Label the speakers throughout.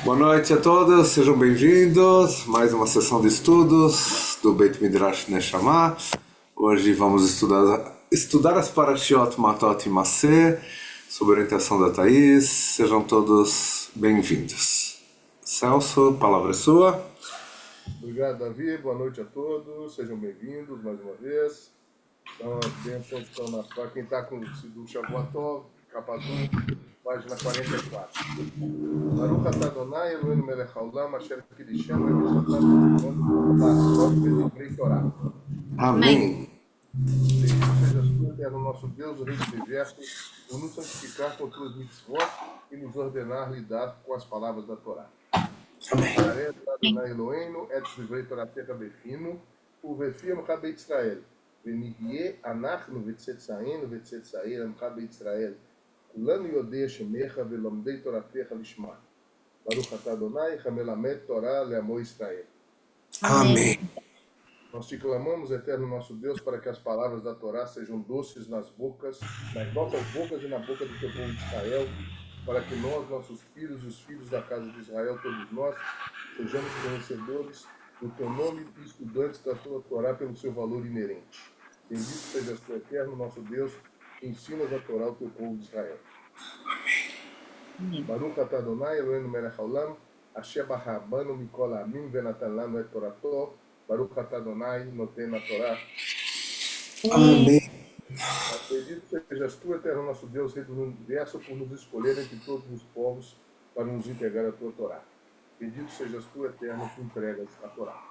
Speaker 1: Boa noite a todos, sejam bem-vindos. Mais uma sessão de estudos do Beit Midrash Neshama. Hoje vamos estudar as Parashiot Matot e Masé, sob a orientação da Thaís. Sejam todos bem-vindos. Celso, a palavra é sua.
Speaker 2: Obrigado, Davi. Boa noite a todos. Sejam bem-vindos mais uma vez. Então, as bênçãos estão para quem está com o Sidur Shavuot, capa azul, página 44. Baruch atah Adonai Eloheinu melech haolam asher kiddushenu v'mitzvotav la'asot v'divrei Torá.
Speaker 1: Amém.
Speaker 2: Bendito sejas tu, eterno nosso Deus, Rei do Universo, por nos santificar com tuas mitzvot e nos ordenar lidar com as palavras da Torá.
Speaker 1: Amém.
Speaker 2: Adonai Eloheinu et divrei Toratecha befinu ובפי עמך בישראל, ונהיה אנחנו וצאצאינו וצאצאי עמך בישראל, כולנו יודעי שמך ולומדי תורתך לשמה. ברוך אתה אדוני, המלמד תורה לעמו ישראל.
Speaker 1: Amém.
Speaker 2: Nós te clamamos, eterno nosso Deus, para que as palavras da Torá sejam doces nas nossas bocas e na boca do teu povo de Israel, para que nós, nossos filhos e os filhos da casa de Israel, todos nós, sejamos conhecedores do teu nome e estudantes da tua Torá pelo seu valor inerente. Bendito sejas tu, eterno nosso Deus, que ensinas a Torá ao teu povo de Israel. Baruch atah Adonai Eloheinu melech haolam, asher b'ha'banu mikol ha'amim venatan lanu et torato, Baruch atah Adonai noten haTorá.
Speaker 1: Amém.
Speaker 2: Bendito sejas tu, eterno nosso Deus, Rei do Universo, por nos escolher entre todos os povos para nos entregar a tua Torá. Bendito sejas tu, eterno, que entregas a Torá.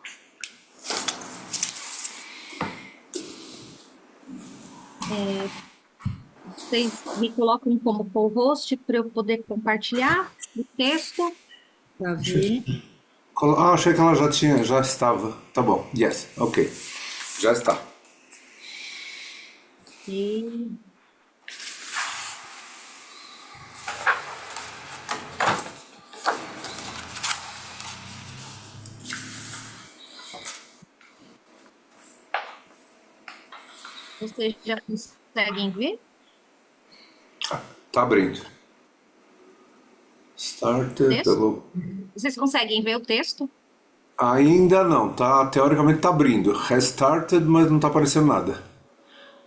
Speaker 3: Vocês me colocam como co-host para eu poder compartilhar o texto.
Speaker 4: Davi,
Speaker 1: Achei que ela já estava. Tá bom, yes, ok. Já está.
Speaker 3: E vocês já conseguem ver?
Speaker 1: Tá abrindo. Started.
Speaker 3: Texto? Vocês conseguem ver o texto?
Speaker 1: Ainda não, tá? Teoricamente tá abrindo. Restarted, mas não tá aparecendo nada.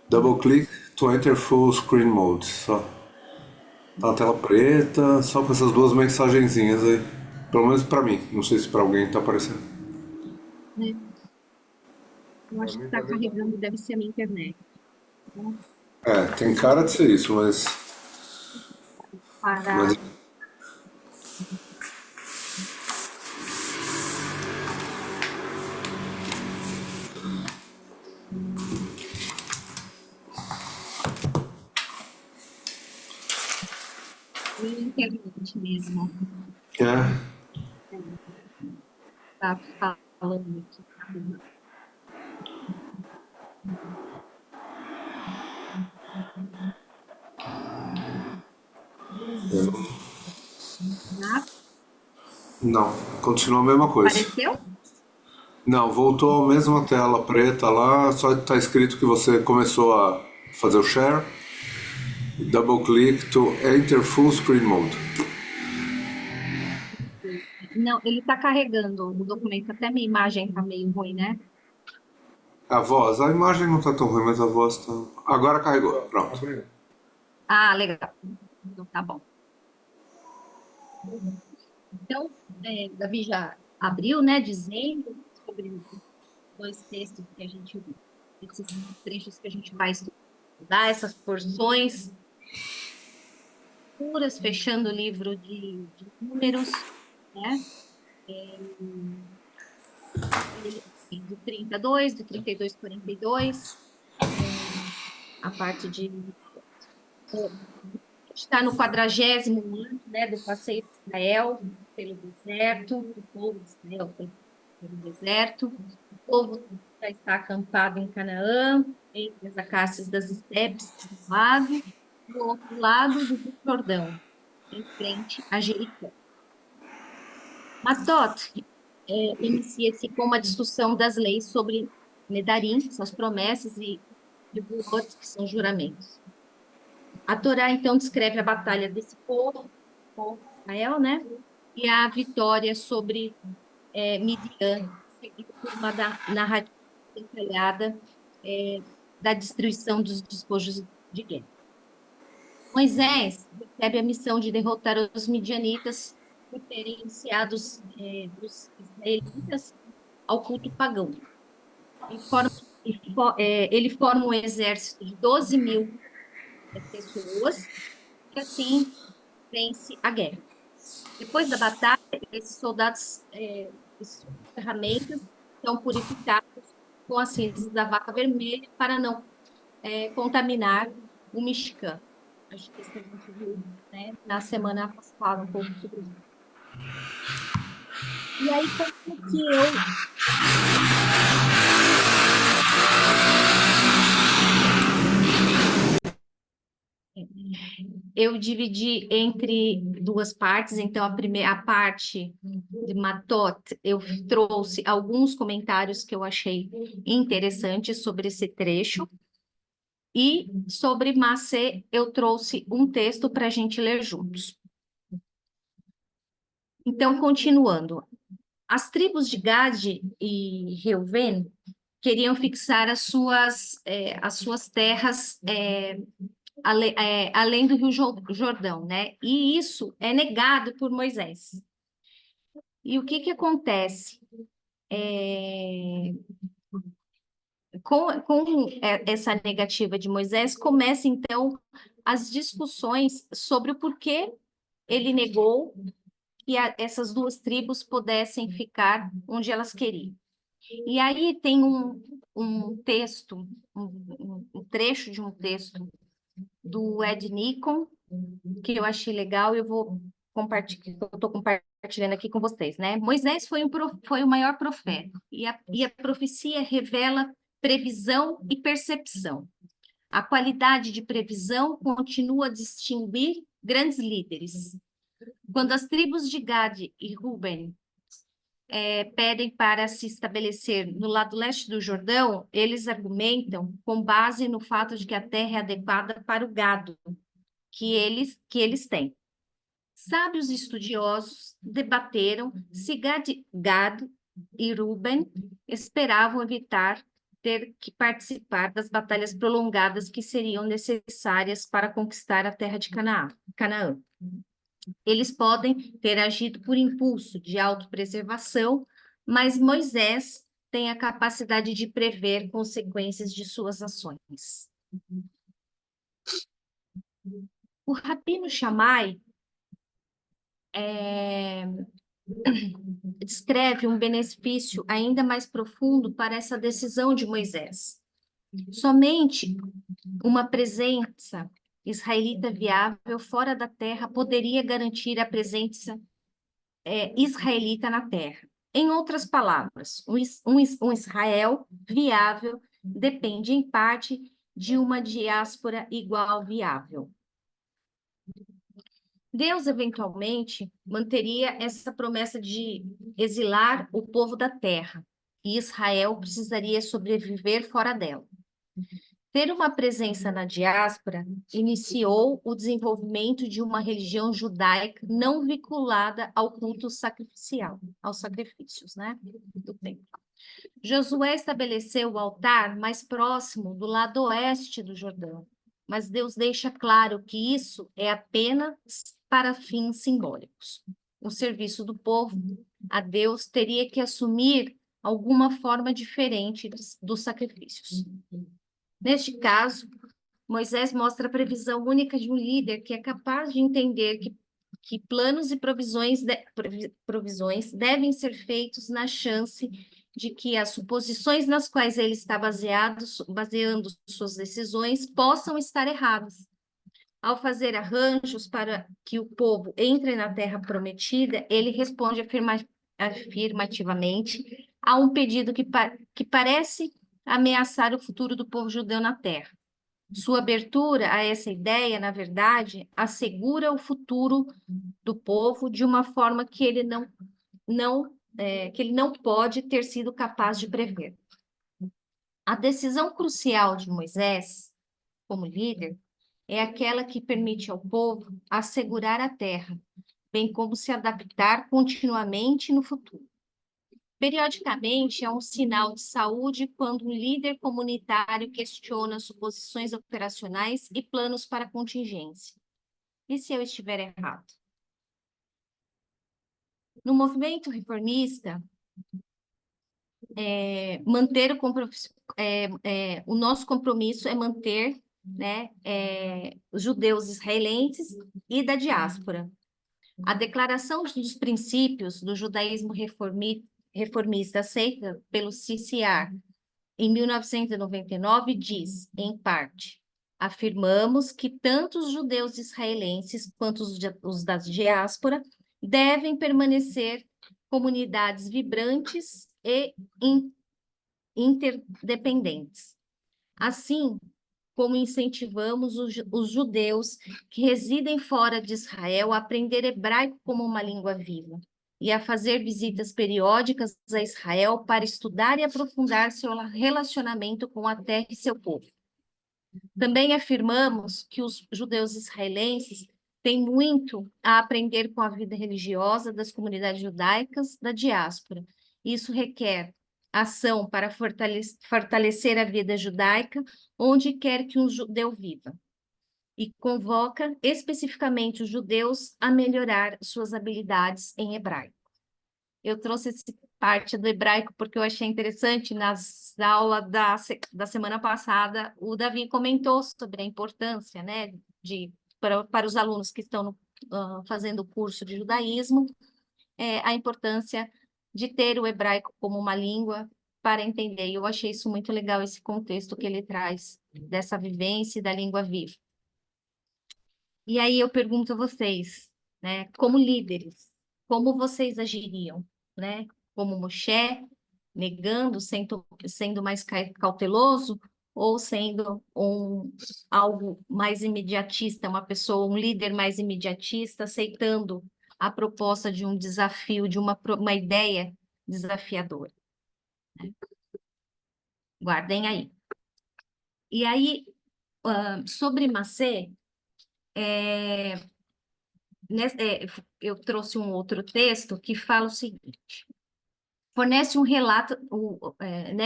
Speaker 1: Double click to enter full screen mode. Só. Tá na tela preta, só com essas duas mensagenzinhas aí. Pelo menos pra mim. Não sei se pra alguém tá aparecendo.
Speaker 3: Eu acho que está carregando, deve ser a minha internet.
Speaker 1: Tem cara de ser isso, mas.
Speaker 3: Parar.
Speaker 1: mas...
Speaker 3: Internet mesmo. Tá falando aqui.
Speaker 1: Não, continua a mesma coisa.
Speaker 3: Apareceu?
Speaker 1: Não, voltou a mesma tela preta lá, só tá escrito que você começou a fazer o share. Double click to enter full screen mode.
Speaker 3: Não, ele está carregando o documento, até minha imagem está meio ruim, né?
Speaker 1: A imagem não tá tão ruim, mas a voz tá. Agora carregou, pronto.
Speaker 2: Abriu.
Speaker 3: Ah, legal. Então, tá bom. Então, Davi já abriu, né, dizendo sobre os dois textos que a gente, esses trechos que a gente vai estudar, essas porções puras, fechando o livro de números, né? Do 32, do 32, 42, a parte de está no 40º ano, né, do passeio de Israel pelo deserto, do povo de Israel pelo deserto. O povo já está acampado em Canaã, entre as acácias das estepes do lado, do outro lado do Rio Jordão, em frente a Jericó. Matot inicia-se com uma discussão das leis sobre Nedarim, que são as promessas, e Nebuot, que são juramentos. A Torá, então, descreve a batalha desse povo de Israel, né? e a vitória sobre Midian, seguida por uma narrativa detalhada da destruição dos despojos de guerra. Moisés recebe a missão de derrotar os midianitas por terem iniciado os israelitas ao culto pagão. Ele forma um exército de 12.000 pessoas e assim vence a guerra. Depois da batalha, esses soldados, essas ferramentas são purificados com as cinzas da vaca vermelha para não contaminar o mexicano. Acho que isso a gente viu, né, na semana passada um pouco sobre isso. E aí, como que eu dividi entre duas partes. Então, a parte de Matot, eu trouxe alguns comentários que eu achei interessantes sobre esse trecho. E sobre Macê, eu trouxe um texto para a gente ler juntos. Então, continuando. As tribos de Gade e Reuven queriam fixar as suas terras além do Rio Jordão, né? E isso é negado por Moisés. E o que acontece? Com essa negativa de Moisés, começa então as discussões sobre o porquê ele negou que essas duas tribos pudessem ficar onde elas queriam. E aí tem um texto, um trecho de um texto do Ed Nikon, que eu achei legal, eu estou compartilhando aqui com vocês, né? Moisés foi o maior profeta, e a profecia revela previsão e percepção. A qualidade de previsão continua a distinguir grandes líderes. Quando as tribos de Gade e Ruben pedem para se estabelecer no lado leste do Jordão, eles argumentam com base no fato de que a terra é adequada para o gado que eles têm. Sábios estudiosos debateram se Gad e Ruben esperavam evitar ter que participar das batalhas prolongadas que seriam necessárias para conquistar a terra de Canaã. Eles podem ter agido por impulso de autopreservação, mas Moisés tem a capacidade de prever consequências de suas ações. O Rabino Shammai descreve um benefício ainda mais profundo para essa decisão de Moisés. Somente uma presença israelita viável fora da terra poderia garantir a presença israelita na terra. Em outras palavras, um Israel viável depende, em parte, de uma diáspora igual viável. Deus, eventualmente, manteria essa promessa de exilar o povo da terra, e Israel precisaria sobreviver fora dela. Ter uma presença na diáspora iniciou o desenvolvimento de uma religião judaica não vinculada ao culto sacrificial, aos sacrifícios, né, do templo. Josué estabeleceu o altar mais próximo do lado oeste do Jordão, mas Deus deixa claro que isso é apenas para fins simbólicos. O serviço do povo a Deus teria que assumir alguma forma diferente dos sacrifícios. Neste caso, Moisés mostra a previsão única de um líder que é capaz de entender que planos e provisões devem ser feitos na chance de que as suposições nas quais ele está baseando suas decisões possam estar erradas. Ao fazer arranjos para que o povo entre na terra prometida, ele responde afirmativamente a um pedido que parece ameaçar o futuro do povo judeu na terra. Sua abertura a essa ideia, na verdade, assegura o futuro do povo de uma forma que ele não pode ter sido capaz de prever. A decisão crucial de Moisés, como líder, é aquela que permite ao povo assegurar a terra, bem como se adaptar continuamente no futuro. Periodicamente, é um sinal de saúde quando um líder comunitário questiona suposições operacionais e planos para contingência. E se eu estiver errado? No movimento reformista, o nosso compromisso é manter, né, os judeus israelenses e da diáspora. A Declaração dos Princípios do Judaísmo Reformista, aceita pelo CCR em 1999, diz, em parte, afirmamos que tanto os judeus israelenses quanto os da diáspora devem permanecer comunidades vibrantes e interdependentes. Assim como incentivamos os judeus que residem fora de Israel a aprender hebraico como uma língua viva e a fazer visitas periódicas a Israel para estudar e aprofundar seu relacionamento com a terra e seu povo. Também afirmamos que os judeus israelenses têm muito a aprender com a vida religiosa das comunidades judaicas da diáspora. Isso requer ação para fortalecer a vida judaica onde quer que um judeu viva. E convoca especificamente os judeus a melhorar suas habilidades em hebraico. Eu trouxe essa parte do hebraico porque eu achei interessante. Nas aulas da semana passada, o Davi comentou sobre a importância, né, para os alunos que estão fazendo o curso de judaísmo, a importância de ter o hebraico como uma língua para entender. E eu achei isso muito legal, esse contexto que ele traz dessa vivência e da língua viva. E aí eu pergunto a vocês, né, como líderes, como vocês agiriam, né? Como Moshe, negando, sendo mais cauteloso, ou sendo algo mais imediatista, uma pessoa, um líder mais imediatista, aceitando a proposta de um desafio, de uma ideia desafiadora, né? Guardem aí. E aí, sobre Macê, eu trouxe um outro texto que fala o seguinte: fornece um relato,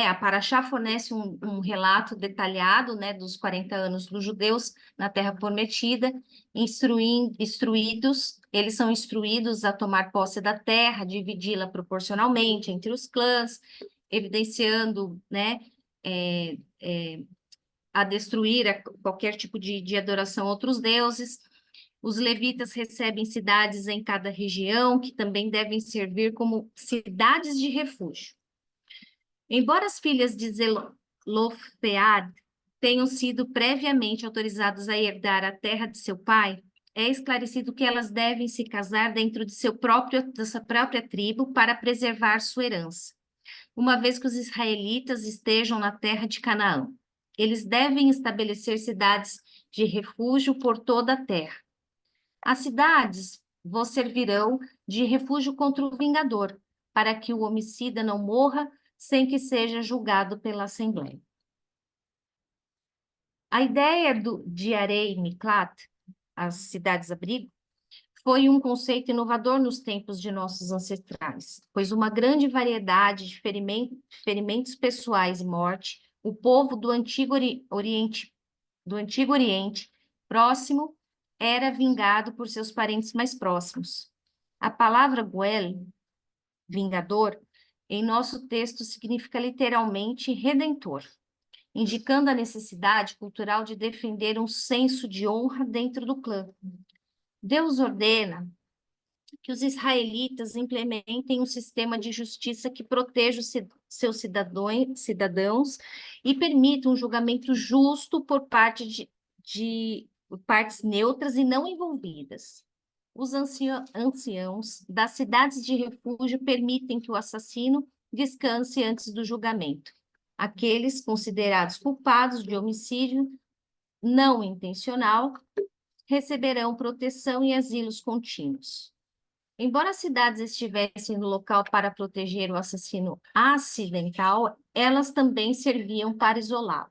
Speaker 3: a Paraxá fornece um relato detalhado, né, dos 40 anos dos judeus na Terra Prometida, eles são instruídos a tomar posse da terra, dividi-la proporcionalmente entre os clãs, evidenciando, né, a destruir qualquer tipo de adoração a outros deuses. Os levitas recebem cidades em cada região, que também devem servir como cidades de refúgio. Embora as filhas de Zelofead tenham sido previamente autorizadas a herdar a terra de seu pai, é esclarecido que elas devem se casar dentro de sua própria tribo para preservar sua herança, uma vez que os israelitas estejam na terra de Canaã. Eles devem estabelecer cidades de refúgio por toda a terra. As cidades vos servirão de refúgio contra o vingador, para que o homicida não morra sem que seja julgado pela Assembleia. A ideia de Arei Miklat, as cidades-abrigo, foi um conceito inovador nos tempos de nossos ancestrais, pois uma grande variedade de ferimentos pessoais e morte, o povo do Antigo Oriente Próximo era vingado por seus parentes mais próximos. A palavra Goel, vingador, em nosso texto significa literalmente redentor, indicando a necessidade cultural de defender um senso de honra dentro do clã. Deus ordena que os israelitas implementem um sistema de justiça que proteja os seus cidadãos e permita um julgamento justo por parte de partes neutras e não envolvidas. Os anciãos das cidades de refúgio permitem que o assassino descanse antes do julgamento. Aqueles considerados culpados de homicídio não intencional receberão proteção e asilos contínuos. Embora as cidades estivessem no local para proteger o assassino acidental, elas também serviam para isolá-lo.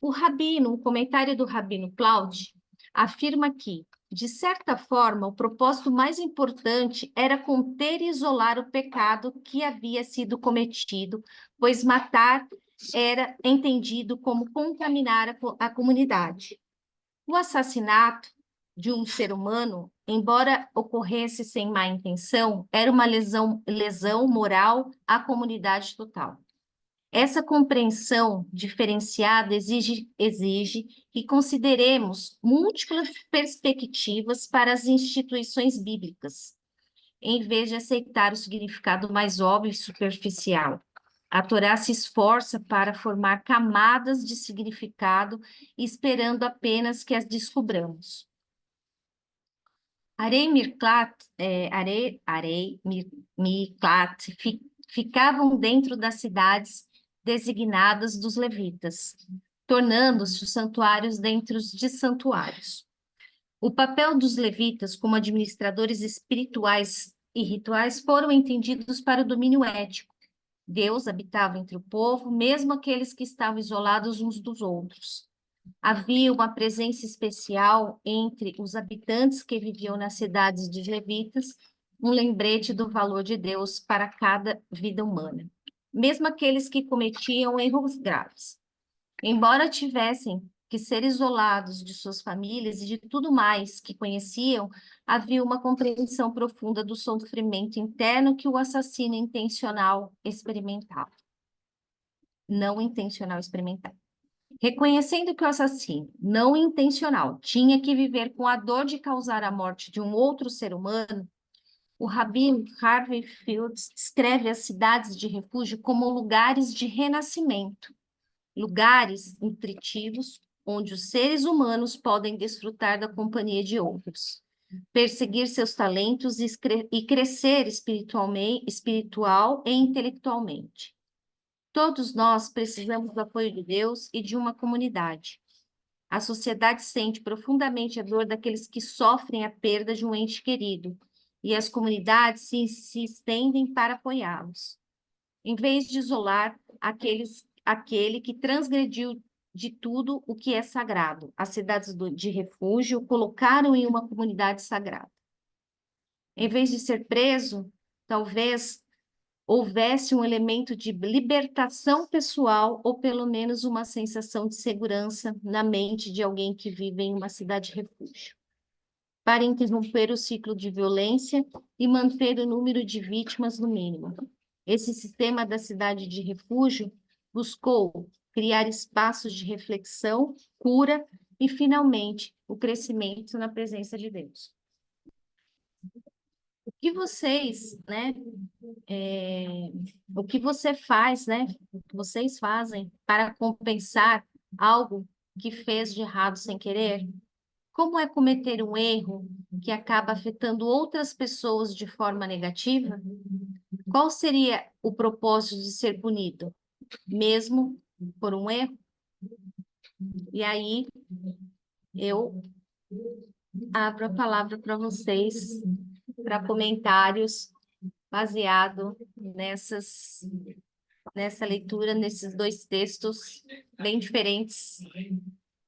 Speaker 3: O comentário do Rabino Claude afirma que De certa forma, o propósito mais importante era conter e isolar o pecado que havia sido cometido, pois matar era entendido como contaminar a comunidade. O assassinato de um ser humano, embora ocorresse sem má intenção, era uma lesão moral à comunidade total. Essa compreensão diferenciada exige que consideremos múltiplas perspectivas para as instituições bíblicas, em vez de aceitar o significado mais óbvio e superficial. A Torá se esforça para formar camadas de significado, esperando apenas que as descobramos. Miklat ficavam dentro das cidades designadas dos levitas, tornando-se os santuários dentro de santuários. O papel dos levitas como administradores espirituais e rituais foram entendidos para o domínio ético. Deus habitava entre o povo, mesmo aqueles que estavam isolados uns dos outros. Havia uma presença especial entre os habitantes que viviam nas cidades dos levitas, um lembrete do valor de Deus para cada vida humana, mesmo aqueles que cometiam erros graves. Embora tivessem que ser isolados de suas famílias e de tudo mais que conheciam, havia uma compreensão profunda do sofrimento interno que o assassino intencional experimentava. Não intencional experimentava. Reconhecendo que o assassino, não intencional, tinha que viver com a dor de causar a morte de um outro ser humano, o rabino Harvey Fields descreve as cidades de refúgio como lugares de renascimento, lugares nutritivos onde os seres humanos podem desfrutar da companhia de outros, perseguir seus talentos e crescer espiritual e intelectualmente. Todos nós precisamos do apoio de Deus e de uma comunidade. A sociedade sente profundamente a dor daqueles que sofrem a perda de um ente querido, e as comunidades se estendem para apoiá-los. Em vez de isolar aquele que transgrediu de tudo o que é sagrado, as cidades de refúgio o colocaram em uma comunidade sagrada. Em vez de ser preso, talvez houvesse um elemento de libertação pessoal ou pelo menos uma sensação de segurança na mente de alguém que vive em uma cidade refúgio, para interromper o ciclo de violência e manter o número de vítimas no mínimo. Esse sistema da cidade de refúgio buscou criar espaços de reflexão, cura e, finalmente, o crescimento na presença de Deus. O que vocês, o que você faz, o que vocês fazem para compensar algo que fez de errado sem querer? Como é cometer um erro que acaba afetando outras pessoas de forma negativa? Qual seria o propósito de ser punido, mesmo por um erro? E aí, eu abro a palavra para vocês, para comentários, baseado nessa leitura, nesses dois textos bem diferentes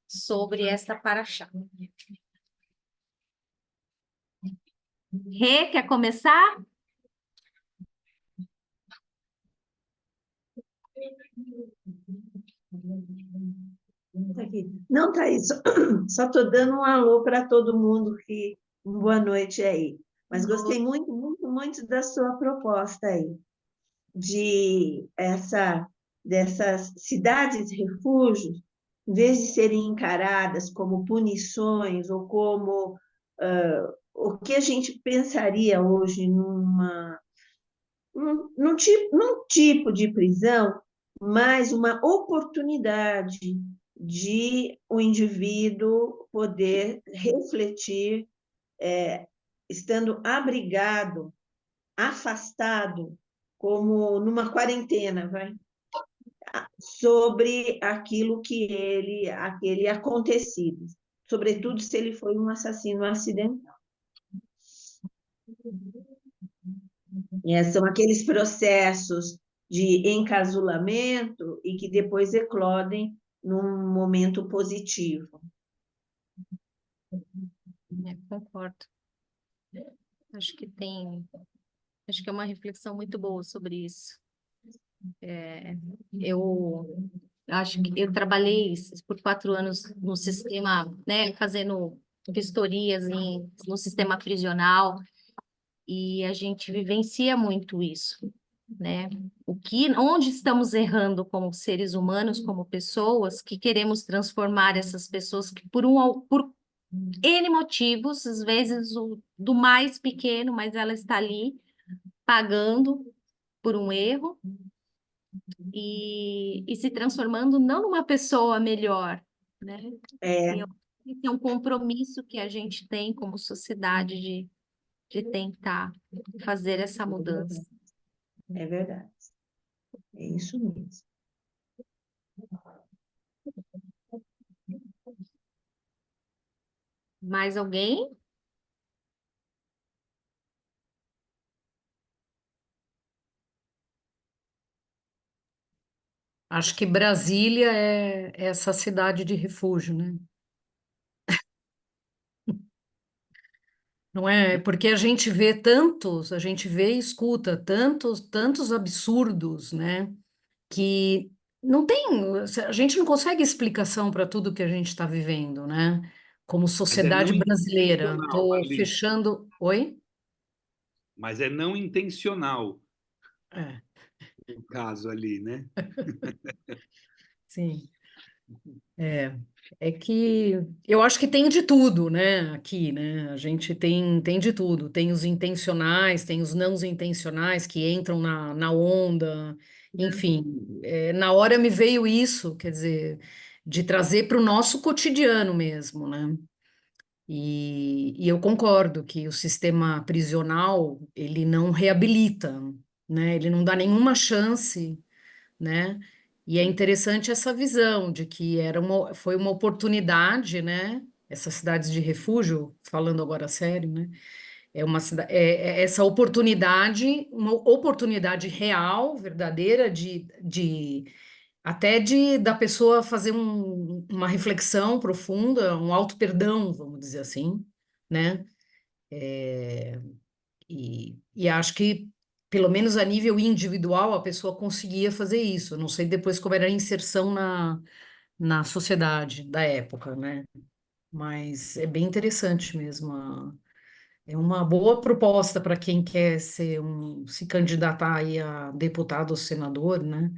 Speaker 3: sobre esta paraxá. Rê, quer começar?
Speaker 4: Aqui. Não, Thaís, só estou dando um alô para todo mundo, que boa noite aí. Mas gostei muito, muito, muito da sua proposta aí, dessas cidades refúgios, em vez de serem encaradas como punições ou como o que a gente pensaria hoje num tipo de prisão, mas uma oportunidade de o indivíduo poder refletir, estando abrigado, afastado, como numa quarentena, sobre aquilo aquele acontecido, sobretudo se ele foi um assassino acidental. São aqueles processos de encasulamento e que depois eclodem num momento positivo.
Speaker 3: Concordo. Acho que é uma reflexão muito boa sobre isso. Eu acho que eu trabalhei por 4 anos no sistema, né, fazendo vistorias no sistema prisional, e a gente vivencia muito isso, né? Onde estamos errando como seres humanos, como pessoas, que queremos transformar essas pessoas que por N motivos, às vezes do mais pequeno, mas ela está ali pagando por um erro e se transformando não numa pessoa melhor, né?
Speaker 4: É,
Speaker 3: E esse é um compromisso que a gente tem como sociedade de tentar fazer essa mudança.
Speaker 4: é verdade. É isso mesmo.
Speaker 3: Mais alguém?
Speaker 5: Acho que Brasília é essa cidade de refúgio, né? Não é? Porque a gente vê e escuta tantos absurdos, né? Que não tem, a gente não consegue explicação para tudo que a gente está vivendo, né? Como
Speaker 6: Mas é não
Speaker 5: sociedade brasileira.
Speaker 6: intencional,
Speaker 5: Estou
Speaker 6: Ali.
Speaker 5: fechando. Oi?
Speaker 6: Mas é não intencional
Speaker 5: É,
Speaker 6: o caso ali, né?
Speaker 5: sim. É que eu acho que tem de tudo, né? Aqui, né? A gente tem de tudo. Tem os intencionais, tem os não intencionais que entram na onda. Enfim, na hora me veio isso, quer dizer, de trazer para o nosso cotidiano mesmo, né? E eu concordo que o sistema prisional, ele não reabilita, né? Ele não dá nenhuma chance, né? E é interessante essa visão de que foi uma oportunidade, né? Essas cidades de refúgio, falando agora sério, né? É essa oportunidade, uma oportunidade real, verdadeira, até da pessoa fazer uma reflexão profunda, um auto-perdão, vamos dizer assim, né? E acho que, pelo menos a nível individual, a pessoa conseguia fazer isso. Eu não sei depois como era a inserção na sociedade da época, né? Mas é bem interessante mesmo. É uma boa proposta para quem quer se candidatar aí a deputado ou senador, né?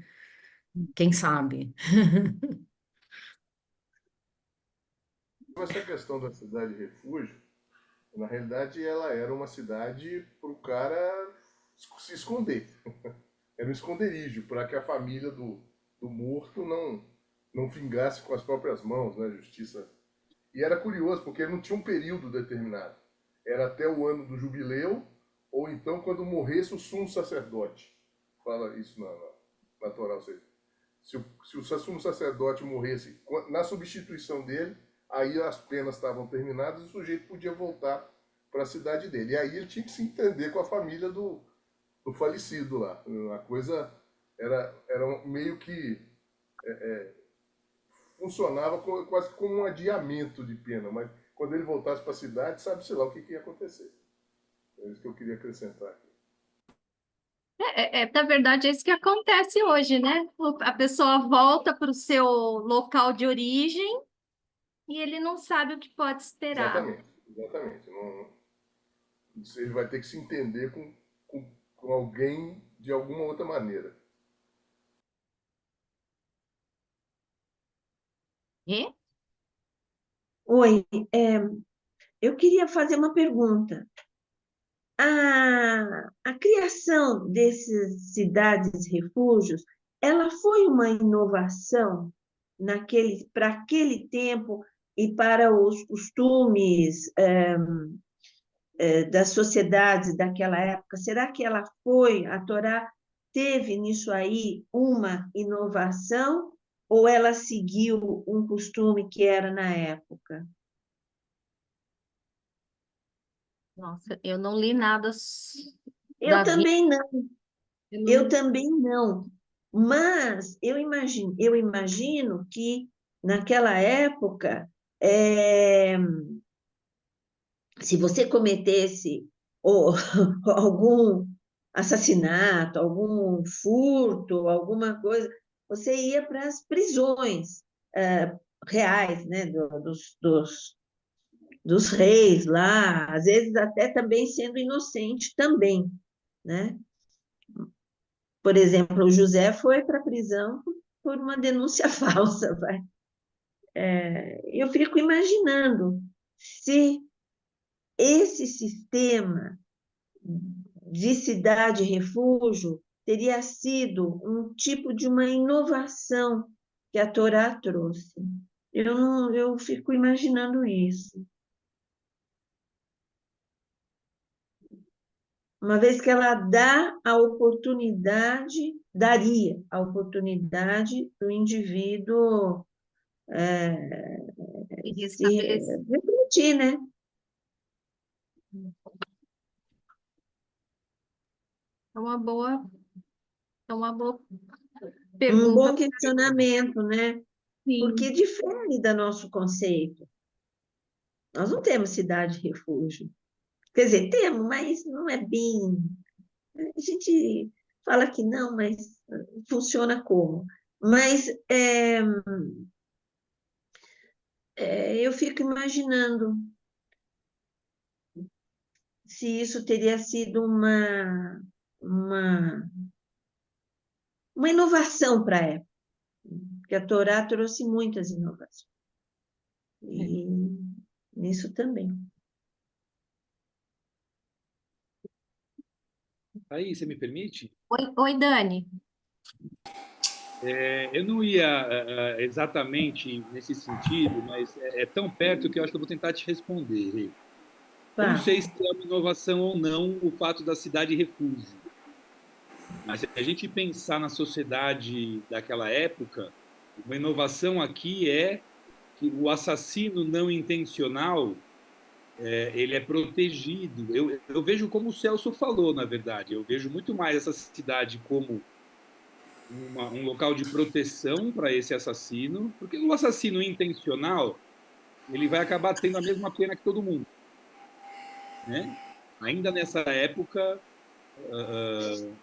Speaker 5: Quem sabe?
Speaker 2: Essa questão da cidade refúgio, na realidade, ela era uma cidade para o cara se esconder. Era um esconderijo para que a família do morto não fingasse com as próprias mãos, né, a justiça. E era curioso, porque não tinha um período determinado. Era até o ano do jubileu, ou então quando morresse o sumo sacerdote. Fala isso na Torá. Ou seja, se o sumo sacerdote morresse na substituição dele, aí as penas estavam terminadas e o sujeito podia voltar para a cidade dele. E aí ele tinha que se entender com a família do falecido lá. A coisa era meio que funcionava quase como um adiamento de pena, mas quando ele voltasse para a cidade, sabe-se lá o que ia acontecer. É isso que eu queria acrescentar aqui.
Speaker 3: Na verdade, é isso que acontece hoje, né? A pessoa volta para o seu local de origem e ele não sabe o que pode esperar.
Speaker 2: Exatamente, exatamente. Ele vai ter que se entender com alguém de alguma outra maneira.
Speaker 3: E?
Speaker 4: Oi, eu queria fazer uma pergunta. A criação dessas cidades-refúgios, ela foi uma inovação para aquele tempo e para os costumes das sociedades daquela época? Será que a Torá teve nisso aí uma inovação ou ela seguiu um costume que era na época?
Speaker 3: Nossa, eu não li nada
Speaker 4: Eu
Speaker 3: da vida.
Speaker 4: também não.
Speaker 3: Eu
Speaker 4: Eu
Speaker 3: não-
Speaker 4: também não, mas eu imagino que naquela época é, se você cometesse ou, algum assassinato, algum furto, alguma coisa, você ia para as prisões reais, né, dos reis lá, às vezes até também sendo inocente também, né? Por exemplo, o José foi para a prisão por uma denúncia falsa, vai. Eu fico imaginando se esse sistema de cidade-refúgio teria sido um tipo de uma inovação que a Torá trouxe. Eu fico imaginando isso. Uma vez que ela dá a oportunidade, daria a oportunidade do indivíduo
Speaker 3: E
Speaker 4: se refletir, né?
Speaker 3: É uma boa, é uma boa
Speaker 4: Um
Speaker 3: pergunta.
Speaker 4: bom questionamento, né? Porque
Speaker 3: Sim.
Speaker 4: difere do nosso conceito. Nós não temos cidade-refúgio. Quer dizer, temos, mas não é bem. A gente fala que não, mas funciona como? Mas eu fico imaginando se isso teria sido uma, uma inovação para a época, porque a Torá trouxe muitas inovações. E nisso também.
Speaker 6: Aí, você me permite?
Speaker 3: Oi, Dani.
Speaker 6: Eu não ia exatamente nesse sentido, mas é tão perto que eu acho que eu vou tentar te responder, Rê. Eu não
Speaker 4: Tá.
Speaker 6: sei se é uma inovação ou não o fato da cidade refúgio, mas se a gente pensar na sociedade daquela época, uma inovação aqui é que o assassino não intencional ele é protegido. Eu vejo como o Celso falou, na verdade. Eu vejo muito mais essa cidade como um local de proteção para esse assassino, porque o assassino intencional ele vai acabar tendo a mesma pena que todo mundo, né? Ainda nessa época,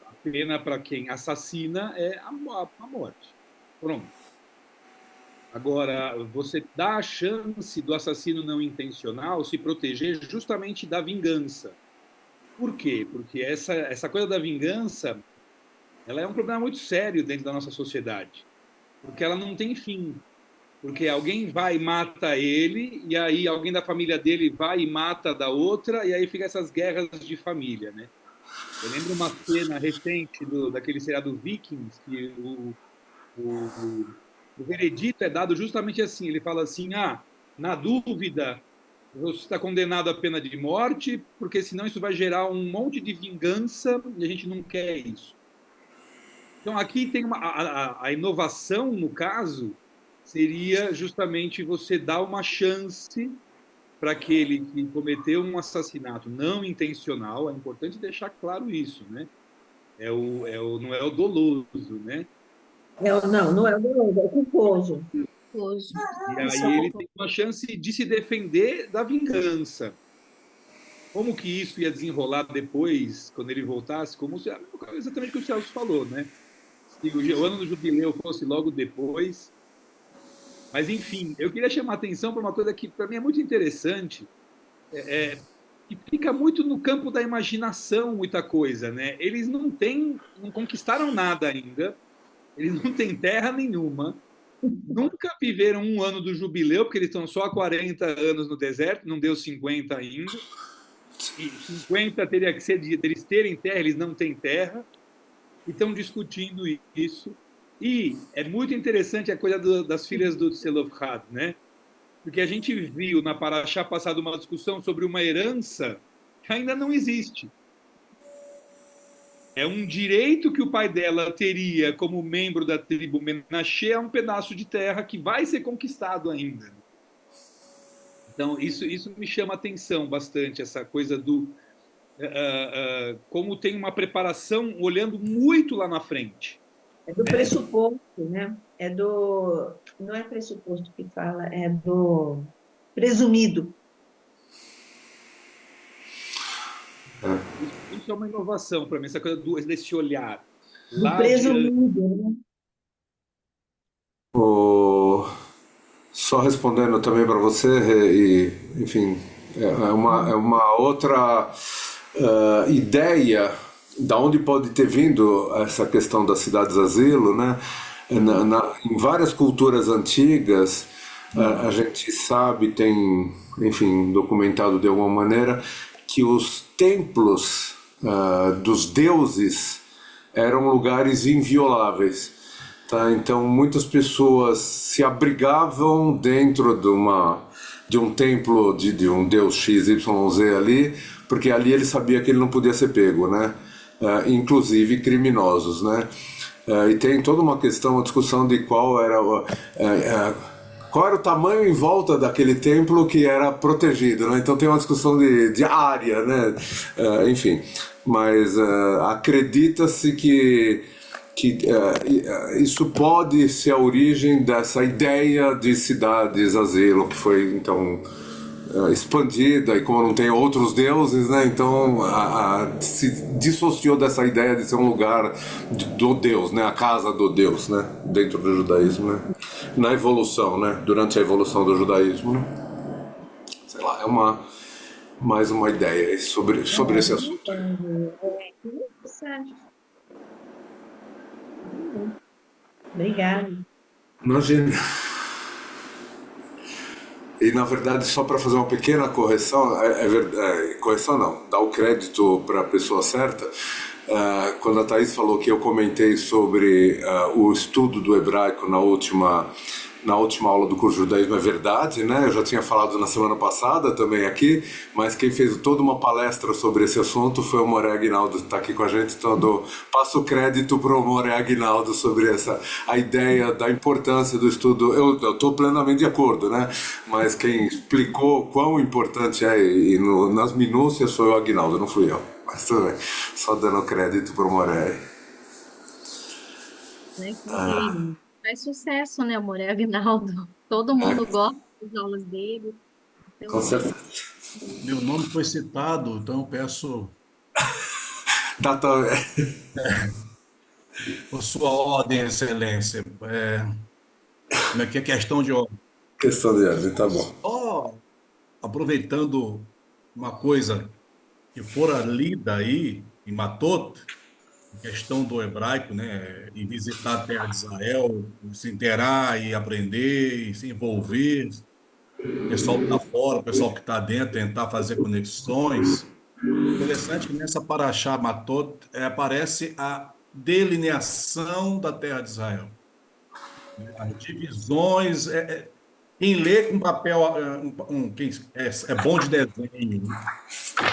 Speaker 6: a pena para quem assassina é a morte. Pronto. Agora, você dá a chance do assassino não intencional se proteger justamente da vingança. Por quê? Porque essa coisa da vingança ela é um problema muito sério dentro da nossa sociedade, porque ela não tem fim. Porque alguém vai e mata ele, e aí alguém da família dele vai e mata da outra, e aí fica essas guerras de família, né? Eu lembro uma cena recente daquele seriado Vikings, que o veredito é dado justamente assim, ele fala assim, na dúvida, você está condenado à pena de morte, porque senão isso vai gerar um monte de vingança, e a gente não quer isso. Então, aqui tem a inovação, no caso, seria justamente você dar uma chance para aquele que cometeu um assassinato não intencional. É importante deixar claro isso, né? Não é o doloso, né?
Speaker 4: Não é o doloso, é o culposo.
Speaker 3: Gostoso.
Speaker 6: E
Speaker 3: Isso é
Speaker 6: aí ele tem uma chance de se defender da vingança. Como que isso ia desenrolar depois, quando ele voltasse? Exatamente o que o Celso falou, né? Se o ano do jubileu fosse logo depois. Mas, enfim, eu queria chamar a atenção para uma coisa que, para mim, é muito interessante, que fica muito no campo da imaginação, muita coisa, né? Eles não conquistaram nada ainda, eles não têm terra nenhuma, nunca viveram um ano do jubileu, porque eles estão só há 40 anos no deserto, não deu 50 ainda, e 50 teria que ser de eles terem terra, eles não têm terra, e estão discutindo isso. E é muito interessante a coisa das filhas do Tselofhad, né? Porque a gente viu na Paraxá passada uma discussão sobre uma herança que ainda não existe. É um direito que o pai dela teria como membro da tribo Menashe a um pedaço de terra que vai ser conquistado ainda. Então, isso me chama a atenção bastante, essa coisa do como tem uma preparação olhando muito lá na frente.
Speaker 4: É do pressuposto, né? Não é pressuposto que fala, é do presumido.
Speaker 6: Isso é uma inovação para mim, essa coisa desse olhar
Speaker 4: Do
Speaker 6: lá adiante.
Speaker 4: presumido, né?
Speaker 1: O... Só respondendo também para você, e, enfim, é uma outra ideia da onde pode ter vindo essa questão das cidades-asilo, né? Em várias culturas antigas, a gente sabe, tem, enfim, documentado de alguma maneira, que os templos dos deuses eram lugares invioláveis. Tá? Então, muitas pessoas se abrigavam dentro de um templo de um deus XYZ ali, porque ali ele sabia que ele não podia ser pego, né? Inclusive criminosos, né? E tem toda uma questão, uma discussão de qual era o tamanho em volta daquele templo que era protegido, né? Então tem uma discussão de área, né? Enfim, mas acredita-se que isso pode ser a origem dessa ideia de cidades-asilo que foi então expandida, e como não tem outros deuses, né, então se dissociou dessa ideia de ser um lugar do Deus, né, a casa do Deus, né, dentro do judaísmo, né, na evolução, né, durante a evolução do judaísmo, né, sei lá, mais uma ideia sobre esse assunto.
Speaker 4: Interessante. Obrigada.
Speaker 1: Imagina. E na verdade, só para fazer uma pequena correção, correção não, dar o crédito para a pessoa certa. Quando a Thaís falou que eu comentei sobre o estudo do hebraico na última aula do curso de judaísmo, é verdade, né? Eu já tinha falado na semana passada também aqui, mas quem fez toda uma palestra sobre esse assunto foi o Moré Aguinaldo, que está aqui com a gente, então passo o crédito para o Moré Aguinaldo sobre a ideia da importância do estudo. Eu estou plenamente de acordo, né? Mas quem explicou quão importante é nas minúcias foi o Aguinaldo, não fui eu. Mas tudo bem, só dando crédito para o Moré.
Speaker 3: Faz sucesso, né, amor? É Aguinaldo. Todo mundo gosta das aulas dele. Então,
Speaker 1: Com certeza.
Speaker 7: Meu nome foi citado, então eu peço
Speaker 1: Tá,
Speaker 7: por sua ordem, excelência. Como é que é questão de ordem?
Speaker 1: questão de ordem, tá bom.
Speaker 7: Só aproveitando uma coisa que fora lida aí em Matot, a questão do hebraico, né? E visitar a terra de Israel, se inteirar e aprender e se envolver. O pessoal que está fora, o pessoal que está dentro, tentar fazer conexões. Interessante que nessa Parashá Matot aparece a delineação da terra de Israel. As divisões. Quem lê com papel, quem é bom de desenho,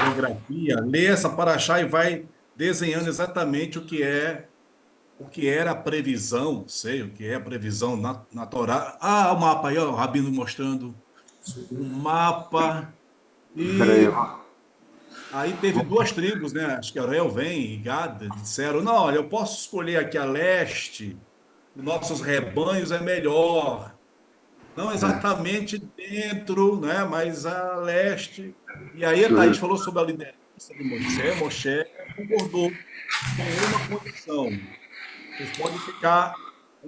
Speaker 7: geografia, lê essa Parashá e vai desenhando exatamente o que era a previsão, sei o que é a previsão na Torá. O mapa aí, ó, o Rabino mostrando um mapa.
Speaker 1: Peraí,
Speaker 7: E aí teve duas tribos, né? Acho que Reuven e Gad disseram: não, olha, eu posso escolher aqui a leste, nossos rebanhos é melhor. Não exatamente dentro, né? Mas a leste. E aí a Thaís falou sobre a liderança de Moisés. Moisés concordou com uma condição. Vocês podem ficar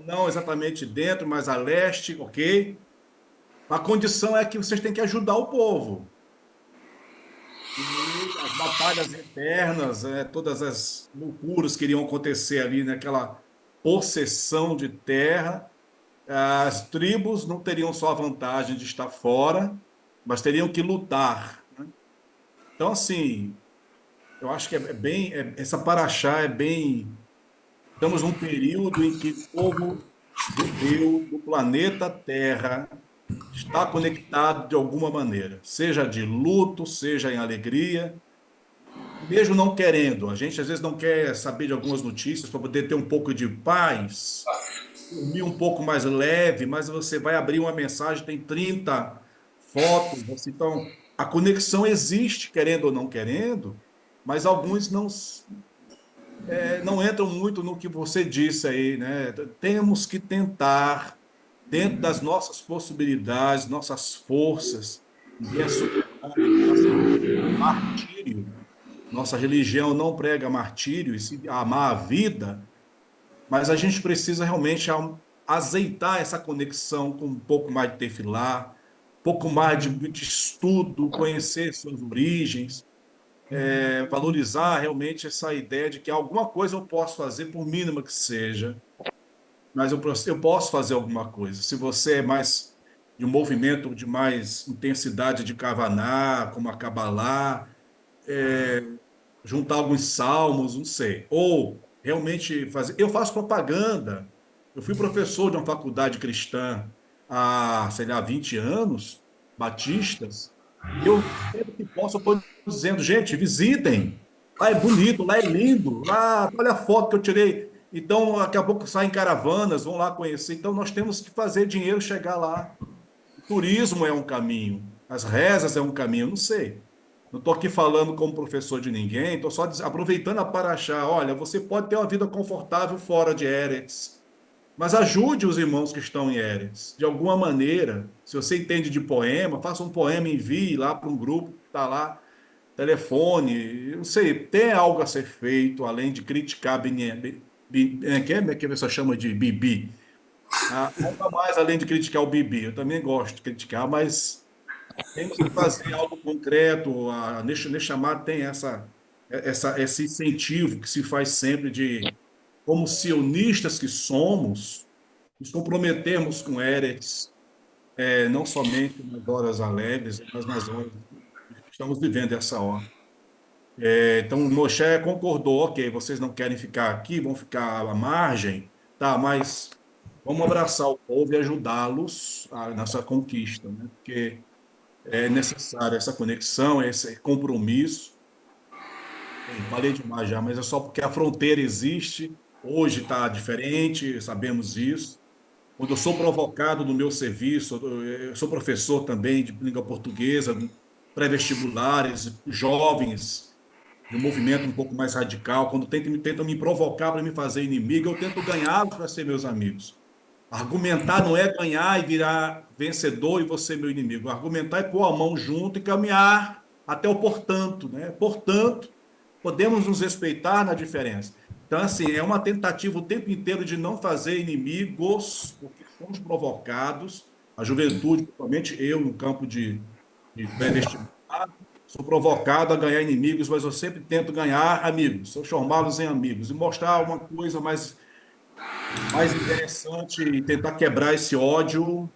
Speaker 7: não exatamente dentro, mas a leste, ok? A condição é que vocês têm que ajudar o povo. E as batalhas internas, todas as loucuras que iriam acontecer ali naquela possessão de terra, as tribos não teriam só a vantagem de estar fora, mas teriam que lutar, né? Então, assim, eu acho que essa paraxá é bem. Estamos num período em que o povo judeu do planeta Terra está conectado de alguma maneira, seja de luto, seja em alegria, mesmo não querendo. A gente às vezes não quer saber de algumas notícias para poder ter um pouco de paz, dormir um pouco mais leve, mas você vai abrir uma mensagem, tem 30 fotos, então a conexão existe, querendo ou não querendo, mas alguns não entram muito no que você disse aí, né? Temos que tentar, dentro das nossas possibilidades, nossas forças, e a sociedade passa por um martírio Nossa religião não prega martírio, e se amar a vida, mas a gente precisa realmente azeitar essa conexão com um pouco mais de tefilá, um pouco mais de estudo, conhecer suas origens, valorizar realmente essa ideia de que alguma coisa eu posso fazer, por mínima que seja, mas eu posso fazer alguma coisa. Se você é mais de um movimento de mais intensidade de Kavaná, como a Kabbalah, juntar alguns salmos, não sei. Ou realmente fazer. Eu faço propaganda. Eu fui professor de uma faculdade cristã há, sei lá, 20 anos, batistas, e eu sempre que posso, eu estou dizendo, gente, visitem. Lá é bonito, lá é lindo, lá, olha a foto que eu tirei. Então, daqui a pouco saem caravanas, vão lá conhecer. Então, nós temos que fazer dinheiro chegar lá. O turismo é um caminho, as rezas é um caminho, não sei. Não estou aqui falando como professor de ninguém, estou só aproveitando a paraxá. Olha, você pode ter uma vida confortável fora de Eretz, mas ajude os irmãos que estão em Eretz. De alguma maneira, se você entende de poema, faça um poema e envie lá para um grupo que está lá, telefone, não sei, tem algo a ser feito, além de criticar que a pessoa chama de Bibi. Algo a mais além de criticar o Bibi. Eu também gosto de criticar, mas temos que fazer algo concreto. A Neshama tem esse incentivo que se faz sempre de, como sionistas que somos, nos comprometermos com Eretz, não somente nas horas alegres, mas nas horas que estamos vivendo essa hora. Então, Moshe concordou, ok, vocês não querem ficar aqui, vão ficar à margem, tá, mas vamos abraçar o povo e ajudá-los nessa conquista, né? Porque é necessária essa conexão, esse compromisso. Bem, falei demais já, mas é só porque a fronteira existe, hoje está diferente, sabemos isso. Quando eu sou provocado no meu serviço, eu sou professor também de língua portuguesa, pré-vestibulares, jovens, de um movimento um pouco mais radical, quando tentam me provocar para me fazer inimigo, eu tento ganhá-los para ser meus amigos. Argumentar não é ganhar e virar vencedor e você meu inimigo. Argumentar é pôr a mão junto e caminhar até o portanto, né? Portanto, podemos nos respeitar na diferença. Então, assim, é uma tentativa o tempo inteiro de não fazer inimigos, porque fomos provocados, a juventude, principalmente eu, no campo de pré-vestibular, sou provocado a ganhar inimigos, mas eu sempre tento ganhar amigos, transformá-los em amigos e mostrar uma coisa mais interessante e tentar quebrar esse ódio,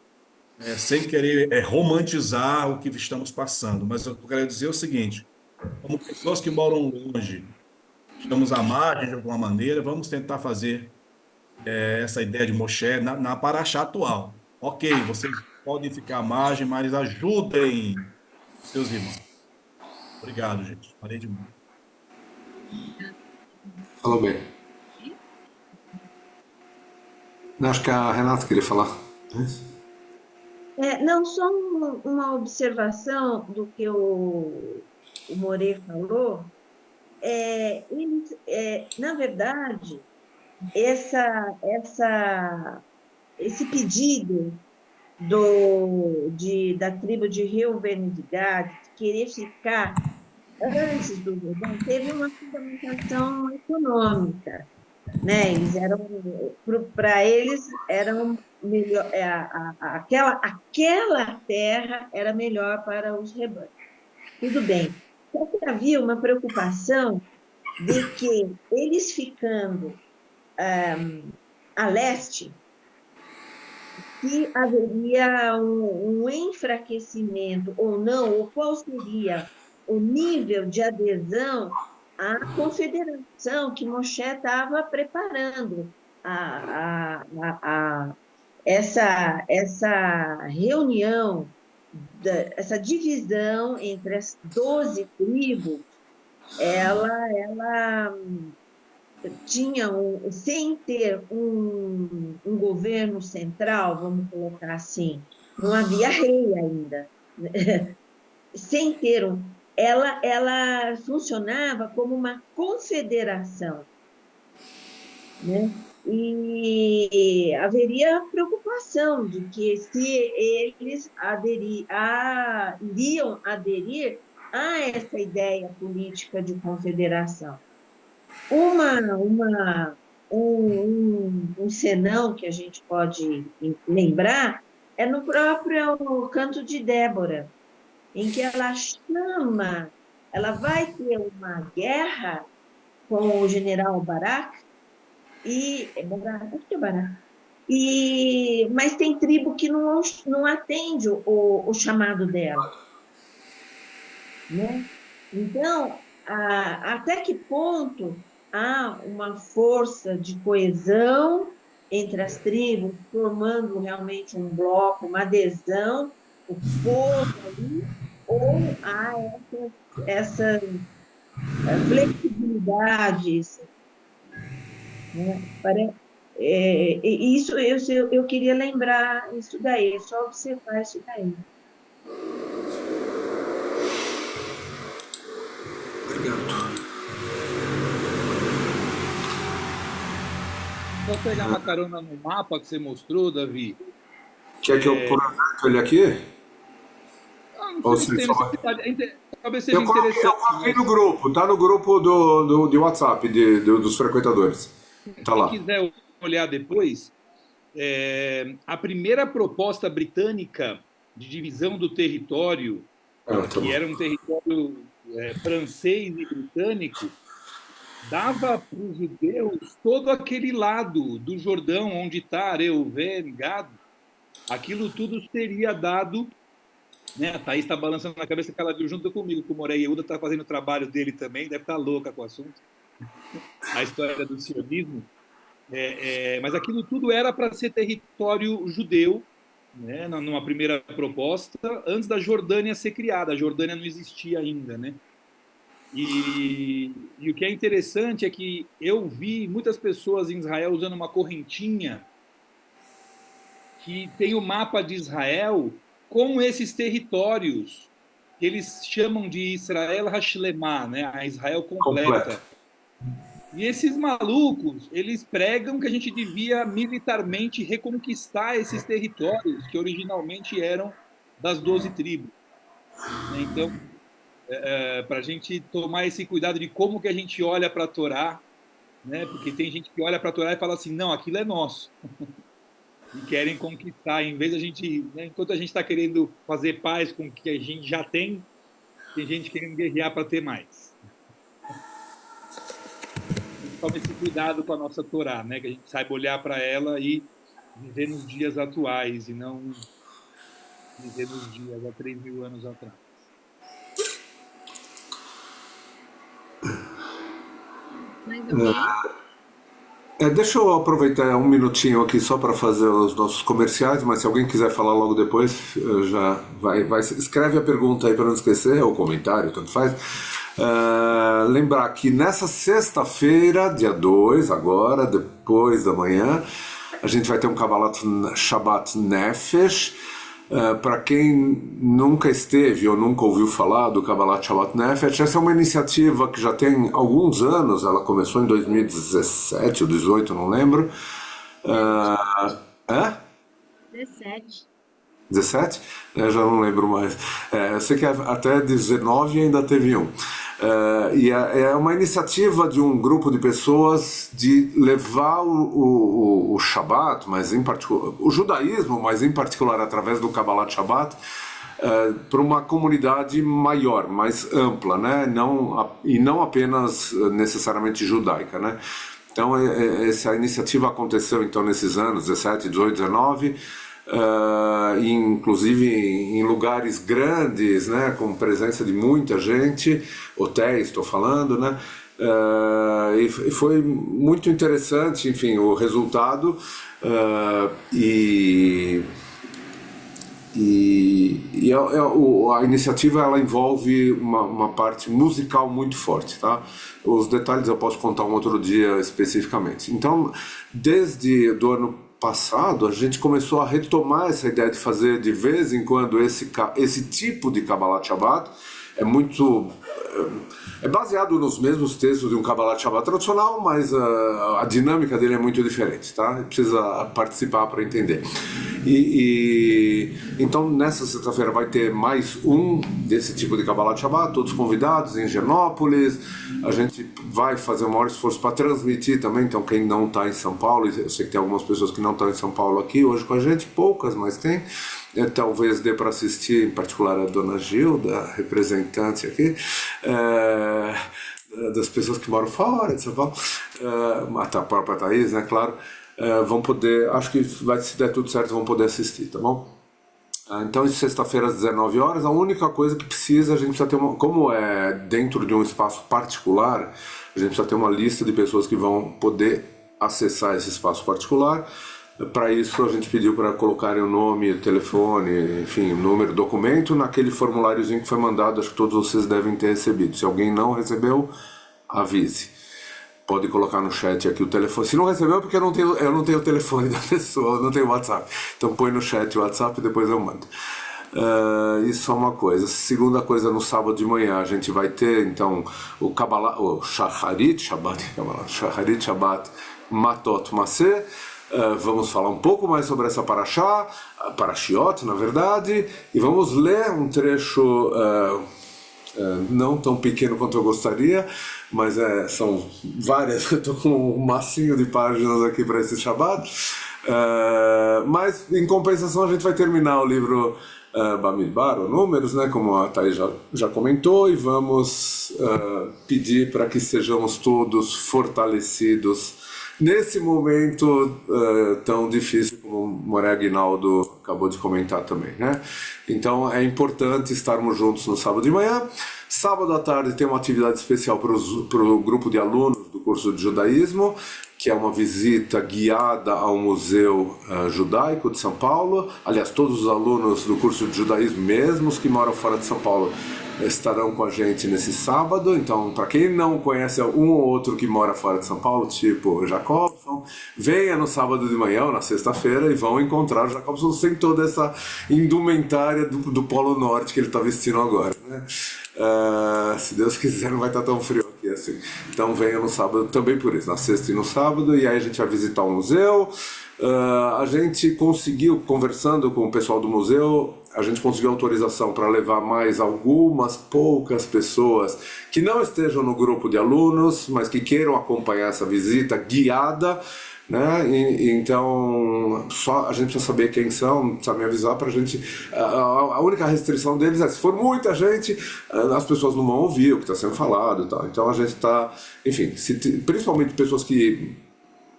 Speaker 7: sem querer romantizar o que estamos passando. Mas eu quero dizer o seguinte: como pessoas que moram longe, estamos à margem de alguma maneira, vamos tentar fazer essa ideia de Moshe na paraxá atual. Ok, vocês podem ficar à margem, mas ajudem seus irmãos. Obrigado, gente. Falei demais.
Speaker 1: Falou bem. Acho que a Renata queria falar.
Speaker 4: Não, só uma observação do que o Morê falou. Na verdade, esse pedido da tribo de Reuven e de Gad de querer ficar antes do Jordão teve uma fundamentação econômica, né? Para eles eram melhor, aquela terra era melhor para os rebanhos. Tudo bem. Só que havia uma preocupação de que eles ficando a leste, se haveria um enfraquecimento ou não, ou qual seria o nível de adesão à confederação que Moshe estava preparando, essa reunião, essa divisão entre as 12 tribos, ela tinha, sem ter um governo central, vamos colocar assim, não havia rei ainda, sem ter ela funcionava como uma confederação, né? E haveria preocupação de que se eles iriam aderir há essa ideia política de confederação. Um senão que a gente pode lembrar é no próprio Canto de Débora, em que ela vai ter uma guerra com o general Barak, acho que é Barak, mas tem tribo que não atende o chamado dela, né? Então, até que ponto há uma força de coesão entre as tribos, formando realmente um bloco, uma adesão, o povo ali, ou há essa flexibilidade, né? Isso eu queria lembrar isso daí, só observar isso daí.
Speaker 1: Obrigado.
Speaker 6: Vou pegar uma carona no mapa que você mostrou, Davi.
Speaker 1: Quer que eu projeto ele aqui?
Speaker 6: Não
Speaker 1: Ou
Speaker 6: sei se
Speaker 1: você
Speaker 6: tem
Speaker 1: só...
Speaker 6: necessidade. Talvez
Speaker 1: Eu
Speaker 6: seja
Speaker 1: coloquei
Speaker 6: interessante.
Speaker 1: no grupo, tá no grupo de WhatsApp dos frequentadores. Tá lá.
Speaker 6: Quem quiser olhar depois, a primeira proposta britânica de divisão do território,
Speaker 1: Tá
Speaker 6: que
Speaker 1: bom.
Speaker 6: era um território francês e britânico, dava para os judeus todo aquele lado do Jordão, onde está Reuven, Gad, aquilo tudo seria dado, né? A Thaís está balançando na cabeça que ela viu junto comigo, que o Moré Yehuda está fazendo o trabalho dele também, deve estar louca com o assunto, a história do sionismo. Mas aquilo tudo era para ser território judeu, né? Numa primeira proposta, antes da Jordânia ser criada. A Jordânia não existia ainda, né? E o que é interessante é que eu vi muitas pessoas em Israel usando uma correntinha que tem o mapa de Israel com esses territórios que eles chamam de Israel Hashlemá, né? A Israel completa. E esses malucos, eles pregam que a gente devia militarmente reconquistar esses territórios que originalmente eram das 12 tribos. Então, para a gente tomar esse cuidado de como que a gente olha para a Torá, né? Porque tem gente que olha para a Torá e fala assim, não, aquilo é nosso. E querem conquistar, em vez da gente, né, enquanto a gente está querendo fazer paz com o que a gente já tem gente querendo guerrear para ter mais. Tome esse cuidado com a nossa Torá, né? Que a gente saiba olhar para ela e viver nos dias atuais e não viver nos dias há 3.000 anos atrás.
Speaker 3: Mais alguém?
Speaker 1: Deixa eu aproveitar um minutinho aqui só para fazer os nossos comerciais, mas se alguém quiser falar logo depois, já escreve a pergunta aí para não esquecer, ou comentário, tanto faz. Lembrar que nessa sexta-feira, dia 2, agora, depois da manhã, a gente vai ter um Kabbalat Shabbat Nefesh. Para quem nunca esteve ou nunca ouviu falar do Kabbalat Shabbat Nefesh, essa é uma iniciativa que já tem alguns anos, ela começou em 2017 ou 2018, não lembro.
Speaker 3: 17.
Speaker 1: 17? Eu já não lembro mais. Eu sei que até 19 ainda teve um. E é uma iniciativa de um grupo de pessoas de levar o Shabbat, mas em particular, o judaísmo, mas em particular através do Kabbalat Shabbat, para uma comunidade maior, mais ampla, né? E não apenas necessariamente judaica, né? Então essa iniciativa aconteceu então nesses anos 17, 18, 19, inclusive em lugares grandes, né, com presença de muita gente, hotéis, estou falando, né, e foi muito interessante, enfim, o resultado, a iniciativa ela envolve uma parte musical muito forte, tá? Os detalhes eu posso contar um outro dia especificamente. Então, desde do ano passado, a gente começou a retomar essa ideia de fazer de vez em quando esse tipo de Kabbalat Shabbat. É baseado nos mesmos textos de um Kabbalat Shabbat tradicional, mas a dinâmica dele é muito diferente, tá? Precisa participar para entender. Então nessa sexta-feira vai ter mais um desse tipo de Kabbalat Shabbat, todos convidados em Higienópolis. A gente vai fazer o maior esforço para transmitir também, então quem não está em São Paulo, eu sei que tem algumas pessoas que não estão em São Paulo aqui hoje com a gente, poucas, mas tem. Talvez dê para assistir, em particular a dona Gilda, representante aqui, das pessoas que moram fora de São Paulo, a própria Thaís, né, claro, vão poder, acho que vai, se der tudo certo, vão poder assistir, tá bom? Então, sexta-feira às 19 horas, a única coisa que precisa, a gente precisa ter como é dentro de um espaço particular, a gente precisa ter uma lista de pessoas que vão poder acessar esse espaço particular. Para isso a gente pediu para colocarem o nome, o telefone, enfim, o número, documento naquele formuláriozinho que foi mandado, acho que todos vocês devem ter recebido. Se alguém não recebeu, avise. Pode colocar no chat aqui o telefone. Se não recebeu é porque eu não tenho o telefone da pessoa, eu não tenho o WhatsApp. Então põe no chat o WhatsApp e depois eu mando. Isso é uma coisa. Segunda coisa, no sábado de manhã a gente vai ter então o Kabbalah, o Shacharit Shabbat Matot Maseh. Vamos falar um pouco mais sobre essa Parashá, Parashiot, na verdade, e vamos ler um trecho não tão pequeno quanto eu gostaria, mas são várias, eu estou com um massinho de páginas aqui para esse Shabbat, mas em compensação a gente vai terminar o livro Bamidbar, ou Números, né, como a Thaís já comentou, e vamos pedir para que sejamos todos fortalecidos nesse momento tão difícil, como o Moré Aguinaldo acabou de comentar também, né? Então é importante estarmos juntos no sábado de manhã. Sábado à tarde tem uma atividade especial para o grupo de alunos do curso de judaísmo, que é uma visita guiada ao Museu Judaico de São Paulo. Aliás, todos os alunos do curso de judaísmo, mesmo os que moram fora de São Paulo, estarão com a gente nesse sábado. Então, para quem não conhece um ou outro que mora fora de São Paulo, tipo Jacobson, venha no sábado de manhã ou na sexta-feira e vão encontrar o Jacobson sem toda essa indumentária do Polo Norte que ele está vestindo agora, né? Se Deus quiser, não vai estar tão frio aqui assim. Então venha no sábado também por isso, na sexta e no sábado, e aí a gente vai visitar o museu. A gente conseguiu, conversando com o pessoal do museu, a gente conseguiu autorização para levar mais algumas poucas pessoas que não estejam no grupo de alunos, mas que queiram acompanhar essa visita guiada, né? Então só a gente precisa saber quem são, precisa me avisar para a gente. A única restrição deles é se for muita gente, as pessoas não vão ouvir o que está sendo falado e tal. Então a gente está, enfim, principalmente pessoas que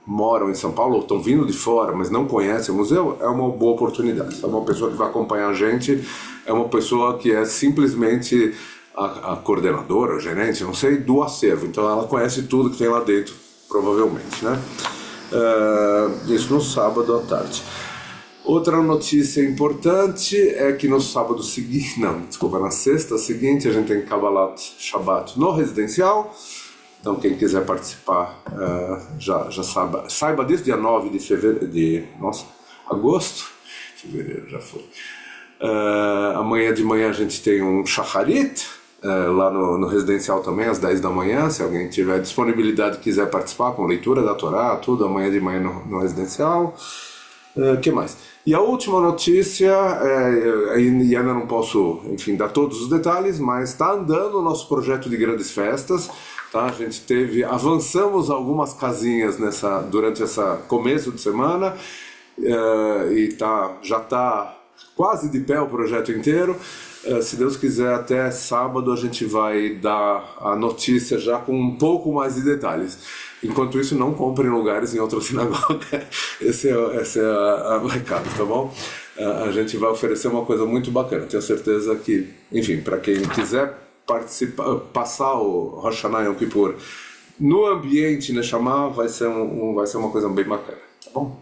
Speaker 1: moram em São Paulo ou estão vindo de fora, mas não conhecem o museu, é uma boa oportunidade. Então, uma pessoa que vai acompanhar a gente é uma pessoa que é simplesmente a coordenadora, o gerente, não sei, do acervo. Então ela conhece tudo que tem lá dentro, provavelmente, né? Isso no sábado à tarde. Outra notícia importante é que no sábado seguinte, na sexta seguinte, a gente tem Kabbalat Shabbat no residencial. Então quem quiser participar já saiba disso, dia 9 de fevereiro, agosto, fevereiro já foi. Amanhã de manhã a gente tem um Shacharit, lá no residencial também, às 10 da manhã, se alguém tiver disponibilidade e quiser participar, com leitura da Torá, tudo, amanhã de manhã no residencial. Que mais? E a última notícia, e ainda não posso, enfim, dar todos os detalhes, mas está andando o nosso projeto de grandes festas. Tá? A gente avançamos algumas casinhas durante esse começo de semana, e já está quase de pé o projeto inteiro. Se Deus quiser, até sábado a gente vai dar a notícia já com um pouco mais de detalhes. Enquanto isso, não comprem lugares em outra sinagoga. Esse é o recado, tá bom? A gente vai oferecer uma coisa muito bacana. Tenho certeza que, enfim, para quem quiser passar o Rosh Hashanah Yom Kippur no ambiente Neshama, vai ser uma coisa bem bacana, tá bom?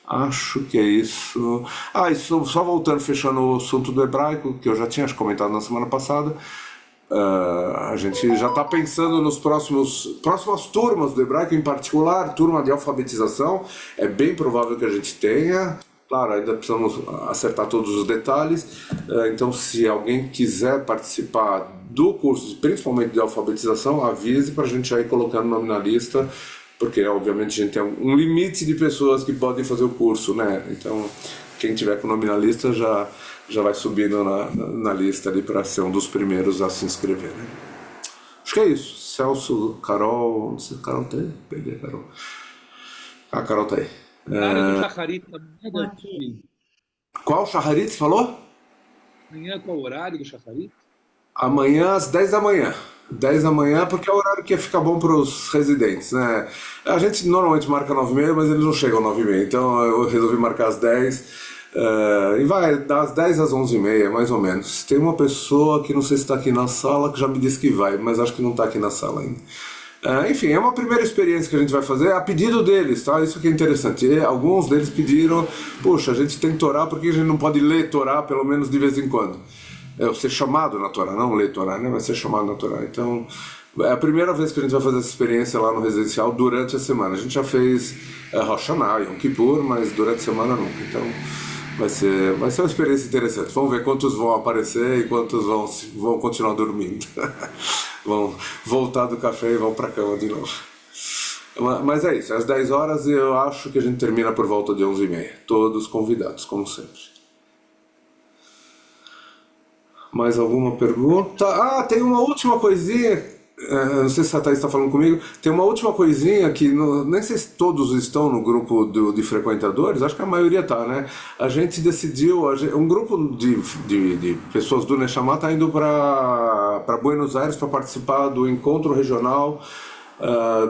Speaker 1: Acho que é isso. E só voltando, fechando o assunto do hebraico, que eu já tinha comentado na semana passada, a gente já está pensando nos próximas turmas do hebraico, em particular, turma de alfabetização. É bem provável que a gente tenha. Claro, ainda precisamos acertar todos os detalhes. Então, se alguém quiser participar do curso, principalmente de alfabetização, avise para a gente já ir colocando o nome na lista, porque, obviamente, a gente tem um limite de pessoas que podem fazer o curso, né? Então, quem tiver com o nome na lista já vai subindo na lista ali para ser um dos primeiros a se inscrever, né? Acho que é isso. Celso, Carol, não sei se Carol tá aí. Peguei a Carol. A Carol tá aí.
Speaker 6: Horário do Shacharit amanhã,
Speaker 8: Aqui.
Speaker 1: Qual Shacharit você falou?
Speaker 6: amanhã qual o horário do Shacharit?
Speaker 1: Amanhã às 10 da manhã. 10 da manhã, porque é o horário que fica bom para os residentes, né? A gente normalmente marca 9h30, mas eles não chegam 9h30, então eu resolvi marcar às 10. E vai das 10 às 11h30, mais ou menos. Tem uma pessoa que não sei se está aqui na sala, que já me disse que vai, mas acho que não está aqui na sala ainda. Enfim, é uma primeira experiência que a gente vai fazer a pedido deles, tá? Isso que é interessante. E alguns deles pediram, puxa, a gente tem Torá, por que a gente não pode ler Torá pelo menos de vez em quando? Ser chamado na Torá, não ler Torá, né? Vai ser chamado na Torá. Então, é a primeira vez que a gente vai fazer essa experiência lá no residencial durante a semana. A gente já fez Rosh Hashanah, Yom Kippur, mas durante a semana nunca. Então, vai ser uma experiência interessante. Vamos ver quantos vão aparecer e quantos vão continuar dormindo. Vão voltar do café e vão para a cama de novo. Mas é isso, às 10 horas eu acho que a gente termina por volta de 11h30. Todos convidados, como sempre. Mais alguma pergunta? Tem uma última coisinha. Não sei se a Thaís está falando comigo. Tem uma última coisinha que nem sei se todos estão no grupo de frequentadores, acho que a maioria está, né? A gente decidiu, um grupo de pessoas do Neshama está indo para Buenos Aires para participar do encontro regional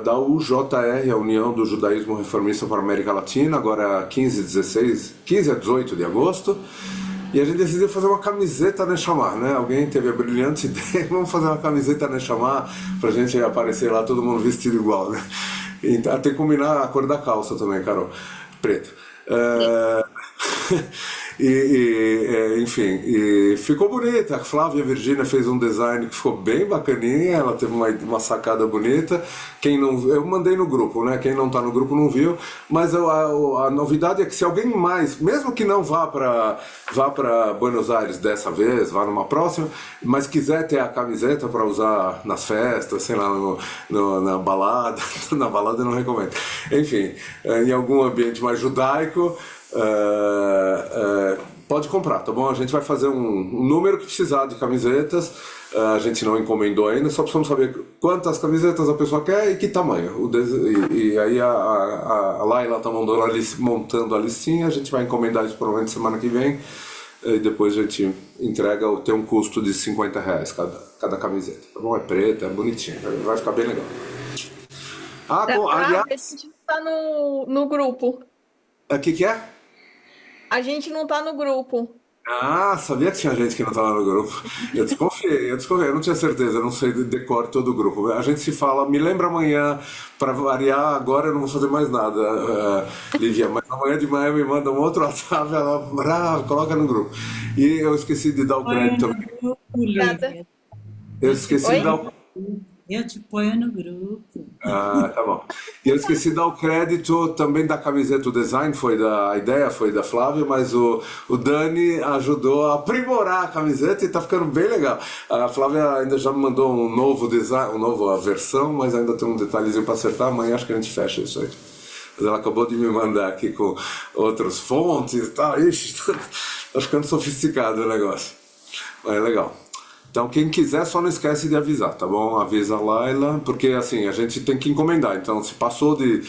Speaker 1: da UJR, a União do Judaísmo Reformista para a América Latina, agora 15 a 18 de agosto. E a gente decidiu fazer uma camiseta Neshama, né? Alguém teve a brilhante ideia, vamos fazer uma camiseta Neshama pra gente aparecer lá todo mundo vestido igual, né? E até combinar a cor da calça também, Carol, preto. Enfim, e ficou bonita. A Flávia Virgínia fez um design que ficou bem bacaninha, ela teve uma sacada bonita. Eu mandei no grupo, né? Quem não está no grupo não viu, mas a novidade é que se alguém mais, mesmo que não vá para Buenos Aires dessa vez, vá numa próxima, mas quiser ter a camiseta para usar nas festas, sei lá, na balada, na balada eu não recomendo. Enfim, em algum ambiente mais judaico, pode comprar, tá bom? A gente vai fazer um número que precisar de camisetas. A gente não encomendou ainda, só precisamos saber quantas camisetas a pessoa quer e que tamanho. E aí a Laila está montando a listinha, a gente vai encomendar isso provavelmente semana que vem. E depois a gente entrega, tem um custo de R$50 cada camiseta, tá bom? É preta, é bonitinha, vai ficar bem legal.
Speaker 9: A gente não tá no grupo.
Speaker 1: O que é?
Speaker 9: A gente não tá no grupo.
Speaker 1: Sabia que tinha gente que não estava no grupo. Eu desconfiei, eu não tinha certeza, eu não sei de decor todo o grupo. A gente se fala, me lembra amanhã, para variar, agora eu não vou fazer mais nada, Lívia, mas amanhã de manhã me manda um outro WhatsApp, ela coloca no grupo. E eu esqueci de dar o crédito também. Eu esqueci de dar o
Speaker 8: Eu te ponho no grupo.
Speaker 1: Tá bom. E eu esqueci de dar o crédito também da camiseta. O design a ideia foi da Flávia, mas o Dani ajudou a aprimorar a camiseta e tá ficando bem legal. A Flávia ainda já me mandou um novo design, uma nova versão, mas ainda tem um detalhezinho para acertar. Amanhã acho que a gente fecha isso aí. Mas ela acabou de me mandar aqui com outros fontes e tal. Ixi, tá ficando sofisticado o negócio. Mas é legal. Então, quem quiser, só não esquece de avisar, tá bom? Avisa a Laila, porque assim, a gente tem que encomendar. Então, se passou de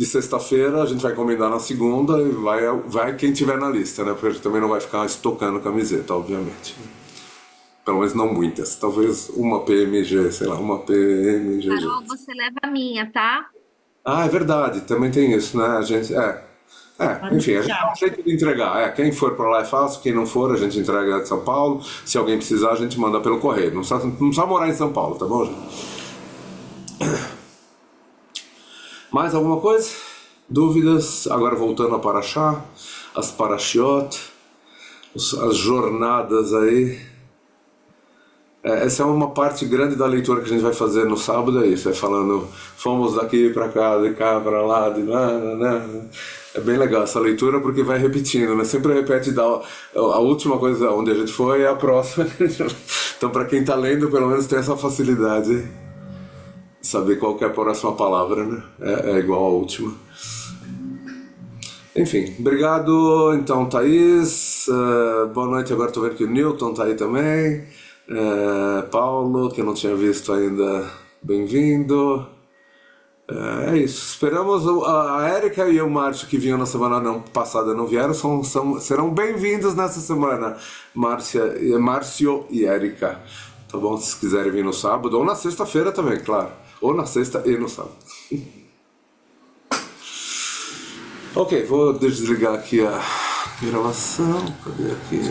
Speaker 1: sexta-feira, a gente vai encomendar na segunda e vai quem tiver na lista, né? Porque a gente também não vai ficar estocando camiseta, obviamente. Pelo menos não muitas. Talvez uma PMG, sei lá, uma PMG.
Speaker 3: Carol, você leva a minha, tá?
Speaker 1: É verdade, também tem isso, né? A gente, enfim, a gente dá um jeito de entregar. Quem for para lá é fácil, quem não for, a gente entrega de São Paulo. Se alguém precisar, a gente manda pelo correio. Não precisa morar em São Paulo, tá bom, gente? Mais alguma coisa? Dúvidas? Agora voltando a Parashá, as Parashiot, as jornadas aí. Essa é uma parte grande da leitura que a gente vai fazer no sábado, é isso, falando, fomos daqui para cá, de cá para lá, de lá. É bem legal essa leitura porque vai repetindo, né? Sempre repete a última coisa onde a gente foi e a próxima. Então, para quem está lendo, pelo menos tem essa facilidade de saber qual que é a próxima palavra, né? É igual à última. Enfim, obrigado. Então, Thaís, boa noite. Agora estou vendo que o Newton tá aí também. Paulo, que eu não tinha visto ainda, bem-vindo. É isso. Esperamos a Érica e o Márcio, que vinham na semana passada, não vieram, serão bem-vindos nessa semana. Márcio e Érica. Tá bom? Se quiserem vir no sábado, ou na sexta-feira também, claro. Ou na sexta e no sábado. Ok, vou desligar aqui a gravação. Cadê aqui?